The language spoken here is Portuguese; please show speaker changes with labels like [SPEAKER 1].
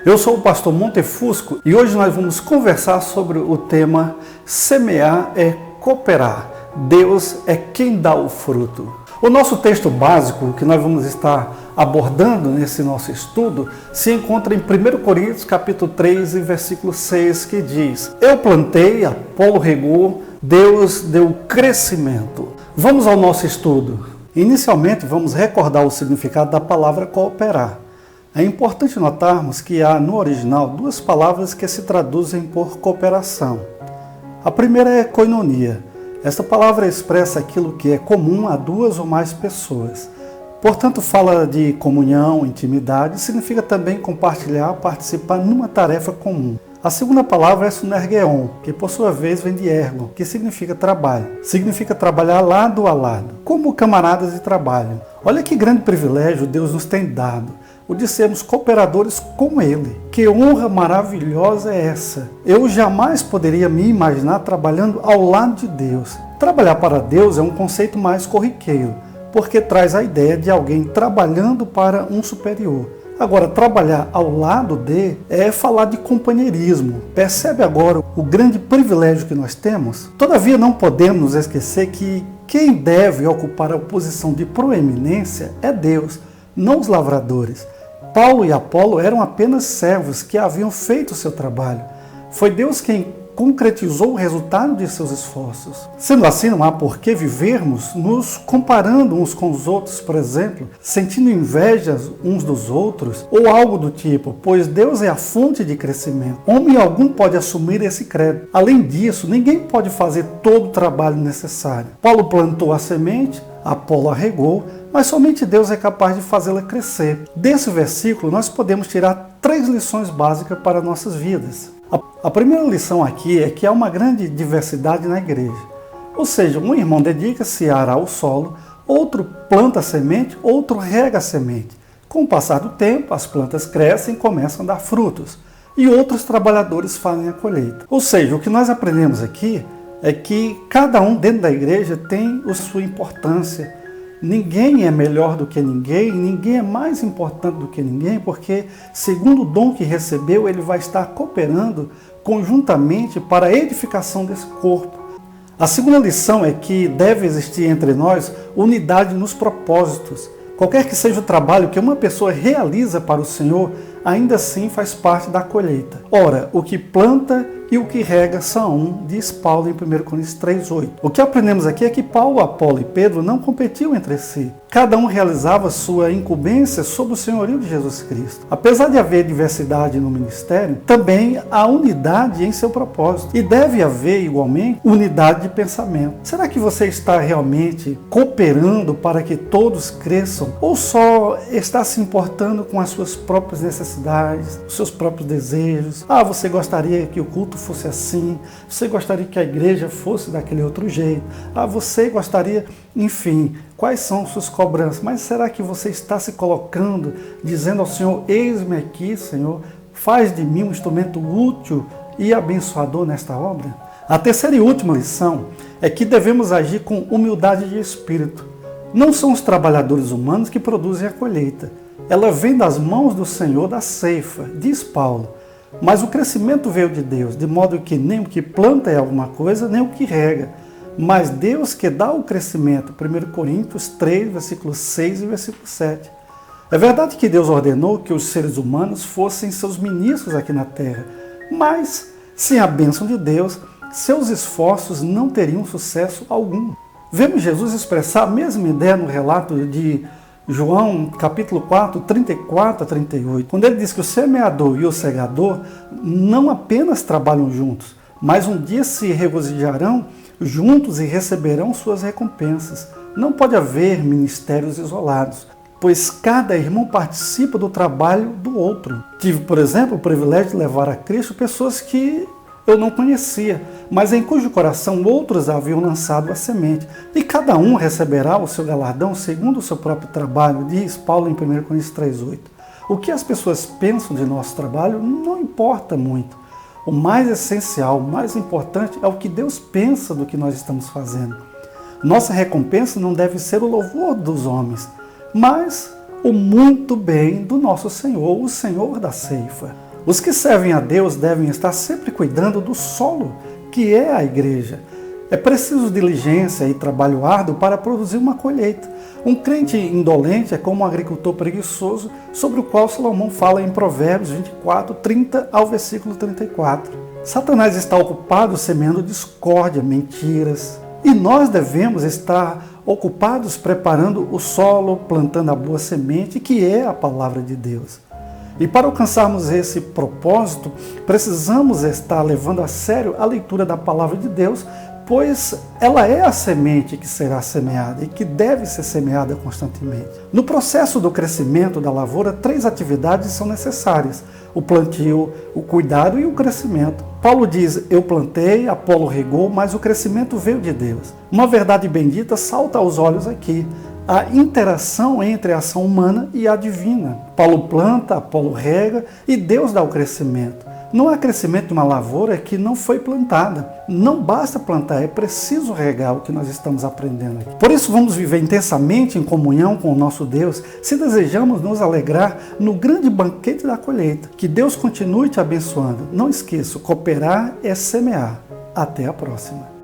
[SPEAKER 1] Eu sou o pastor Montefusco e hoje nós vamos conversar sobre o tema Semear é cooperar. Deus é quem dá o fruto. O nosso texto básico que nós vamos estar abordando nesse nosso estudo se encontra em 1 Coríntios capítulo 3 e versículo 6, que diz: Eu plantei, Apolo regou, Deus deu crescimento. Vamos ao nosso estudo. Inicialmente vamos recordar o significado da palavra cooperar. É importante notarmos que há no original duas palavras que se traduzem por cooperação. A primeira é koinonia. Esta palavra expressa aquilo que é comum a duas ou mais pessoas. Portanto, fala de comunhão, intimidade, e significa também compartilhar, participar numa tarefa comum. A segunda palavra é sunergeon, que por sua vez vem de ergo, que significa trabalho. Significa trabalhar lado a lado, como camaradas de trabalho. Olha que grande privilégio Deus nos tem dado, o de sermos cooperadores com Ele. Que honra maravilhosa é essa! Eu jamais poderia me imaginar trabalhando ao lado de Deus. Trabalhar para Deus é um conceito mais corriqueiro, porque traz a ideia de alguém trabalhando para um superior. Agora, trabalhar ao lado de é falar de companheirismo. Percebe agora o grande privilégio que nós temos? Todavia, não podemos nos esquecer que quem deve ocupar a posição de proeminência é Deus, não os lavradores. Paulo e Apolo eram apenas servos que haviam feito o seu trabalho. Foi Deus quem concretizou o resultado de seus esforços. Sendo assim, não há por que vivermos nos comparando uns com os outros, por exemplo, sentindo inveja uns dos outros, ou algo do tipo, pois Deus é a fonte de crescimento. Homem algum pode assumir esse crédito. Além disso, ninguém pode fazer todo o trabalho necessário. Paulo plantou a semente, Apolo a regou, mas somente Deus é capaz de fazê-la crescer. Desse versículo, nós podemos tirar 3 lições básicas para nossas vidas. A primeira lição aqui é que há uma grande diversidade na igreja. Ou seja, um irmão dedica-se a arar o solo, outro planta a semente, outro rega a semente. Com o passar do tempo, as plantas crescem e começam a dar frutos, e outros trabalhadores fazem a colheita. Ou seja, o que nós aprendemos aqui é que cada um dentro da igreja tem a sua importância. Ninguém é melhor do que ninguém, ninguém é mais importante do que ninguém, porque segundo o dom que recebeu, ele vai estar cooperando conjuntamente para a edificação desse corpo. A segunda lição é que deve existir entre nós unidade nos propósitos. Qualquer que seja o trabalho que uma pessoa realiza para o Senhor, ainda assim faz parte da colheita. Ora, o que planta e o que rega são um, diz Paulo em 1 Coríntios 3,8. O que aprendemos aqui é que Paulo, Apolo e Pedro não competiam entre si. Cada um realizava sua incumbência sob o senhorio de Jesus Cristo. Apesar de haver diversidade no ministério, também há unidade em seu propósito. E deve haver, igualmente, unidade de pensamento. Será que você está realmente cooperando para que todos cresçam? Ou só está se importando com as suas próprias necessidades, os seus próprios desejos? Você gostaria que o culto fosse assim, você gostaria que a igreja fosse daquele outro jeito, você gostaria, enfim, quais são suas cobranças? Mas será que você está se colocando, dizendo ao Senhor: eis-me aqui, Senhor, faz de mim um instrumento útil e abençoador nesta obra? A terceira e última lição é que devemos agir com humildade de espírito. Não são os trabalhadores humanos que produzem a colheita, ela vem das mãos do Senhor da ceifa, diz Paulo. Mas o crescimento veio de Deus, de modo que nem o que planta é alguma coisa, nem o que rega, mas Deus que dá o crescimento. 1 Coríntios 3, versículos 6 e versículo 7. É verdade que Deus ordenou que os seres humanos fossem seus ministros aqui na terra, mas sem a bênção de Deus, seus esforços não teriam sucesso algum. Vemos Jesus expressar a mesma ideia no relato de João, capítulo 4, 34 a 38, quando ele diz que o semeador e o segador não apenas trabalham juntos, mas um dia se regozijarão juntos e receberão suas recompensas. Não pode haver ministérios isolados, pois cada irmão participa do trabalho do outro. Tive, por exemplo, o privilégio de levar a Cristo pessoas que eu não conhecia, mas em cujo coração outros haviam lançado a semente. E cada um receberá o seu galardão segundo o seu próprio trabalho, diz Paulo em 1 Coríntios 3,8. O que as pessoas pensam de nosso trabalho não importa muito. O mais essencial, o mais importante é o que Deus pensa do que nós estamos fazendo. Nossa recompensa não deve ser o louvor dos homens, mas o muito bem do nosso Senhor, o Senhor da ceifa. Os que servem a Deus devem estar sempre cuidando do solo, que é a igreja. É preciso diligência e trabalho árduo para produzir uma colheita. Um crente indolente é como um agricultor preguiçoso, sobre o qual Salomão fala em Provérbios 24, 30 ao versículo 34. Satanás está ocupado semeando discórdia, mentiras. E nós devemos estar ocupados preparando o solo, plantando a boa semente, que é a palavra de Deus. E para alcançarmos esse propósito, precisamos estar levando a sério a leitura da palavra de Deus, pois ela é a semente que será semeada e que deve ser semeada constantemente. No processo do crescimento da lavoura, 3 atividades são necessárias: o plantio, o cuidado e o crescimento. Paulo diz: eu plantei, Apolo regou, mas o crescimento veio de Deus. Uma verdade bendita salta aos olhos aqui: a interação entre a ação humana e a divina. Paulo planta, Apolo rega e Deus dá o crescimento. Não há crescimento de uma lavoura que não foi plantada. Não basta plantar, é preciso regar, o que nós estamos aprendendo aqui. Por isso vamos viver intensamente em comunhão com o nosso Deus, se desejamos nos alegrar no grande banquete da colheita. Que Deus continue te abençoando. Não esqueça, cooperar é semear. Até a próxima.